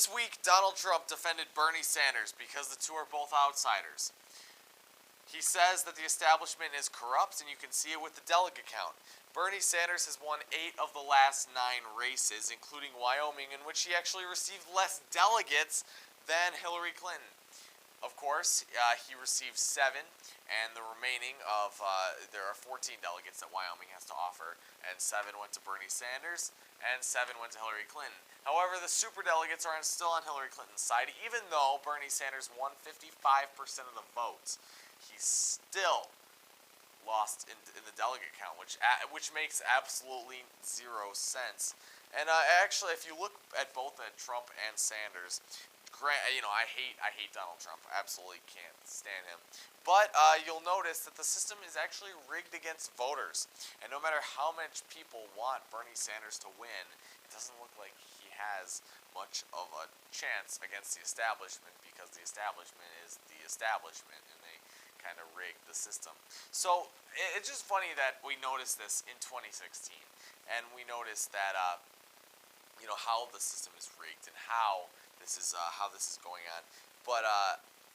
This week, Donald Trump defended Bernie Sanders because the two are both outsiders. He says that the establishment is corrupt, and you can see it with the delegate count. Bernie Sanders has won 8 of the last 9 races, including Wyoming, in which he actually received less delegates than Hillary Clinton. Of course, he received 7, and the remaining of, there are 14 delegates that Wyoming has to offer, and 7 went to Bernie Sanders, and 7 went to Hillary Clinton. However, the superdelegates are still on Hillary Clinton's side, even though Bernie Sanders won 55% of the votes. He still lost in the delegate count, which makes absolutely zero sense. And actually, if you look at both Trump and Sanders, I hate Donald Trump. Absolutely can't stand him. But you'll notice that the system is actually rigged against voters. And no matter how much people want Bernie Sanders to win, it doesn't look like he has much of a chance against the establishment, because the establishment is the establishment, and they kind of rigged the system. So it's just funny that we noticed this in 2016, and we noticed that how the system is rigged and how this is going on. But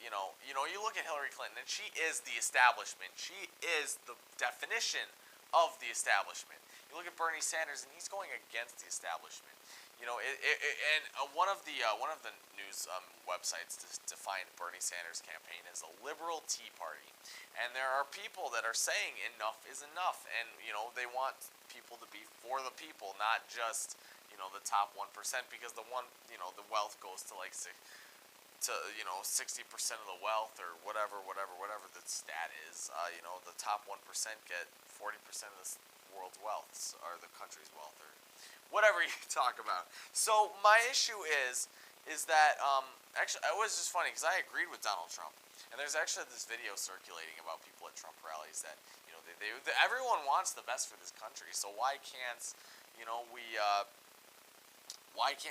you look at Hillary Clinton, and she is the establishment. She is the definition of the establishment. You look at Bernie Sanders, and he's going against the establishment. One of the news websites defined Bernie Sanders' campaign as a liberal Tea Party, and there are people that are saying enough is enough, and they want people to be for the people, not just the top 1%, because the wealth goes to 60% of the wealth, or whatever the stat is. The top 1% get 40% of the world's wealth, or the country's wealth, or whatever you talk about. So my issue is that actually, it was just funny because I agreed with Donald Trump, and there's actually this video circulating about people at Trump rallies that everyone wants the best for this country. So why can't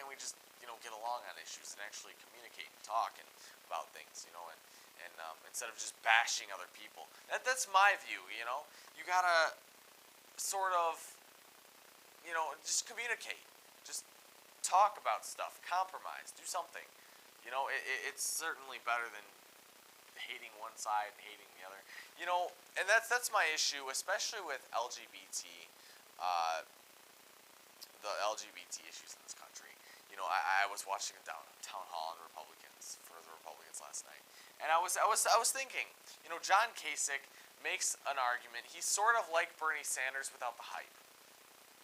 we just get along on issues and actually communicate and talk about things, and instead of just bashing other people. That's my view. You gotta sort of just communicate, just talk about stuff, compromise, do something. It's certainly better than hating one side and hating the other. And that's my issue, especially with LGBT, the LGBT issues in this country. I was watching a town hall on Republicans for the Republicans last night, and I was thinking, John Kasich makes an argument. He's sort of like Bernie Sanders without the hype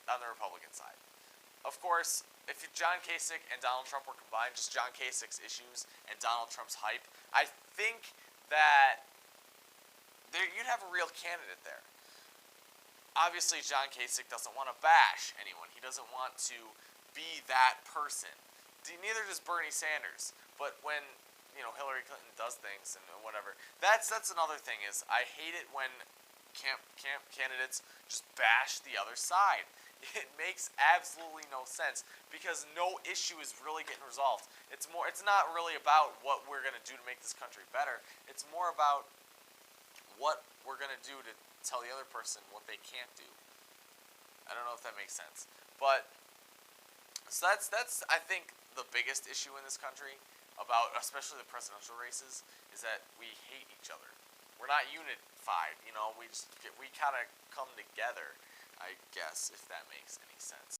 on the Republican side. Of course, if John Kasich and Donald Trump were combined, just John Kasich's issues and Donald Trump's hype, I think that you'd have a real candidate there. Obviously, John Kasich doesn't want to bash anyone. He doesn't want to be that person. Neither does Bernie Sanders. But when Hillary Clinton does things and whatever, that's another thing. Is I hate it when camp candidates just bash the other side. It makes absolutely no sense, because no issue is really getting resolved. It's not really about what we're going to do to make this country better. It's more about what we're going to do to tell the other person what they can't do. I don't know if that makes sense. But so that's I think the biggest issue in this country, about especially the presidential races, is that we hate each other. We're not unified. We kind of come together, I guess, if that makes any sense.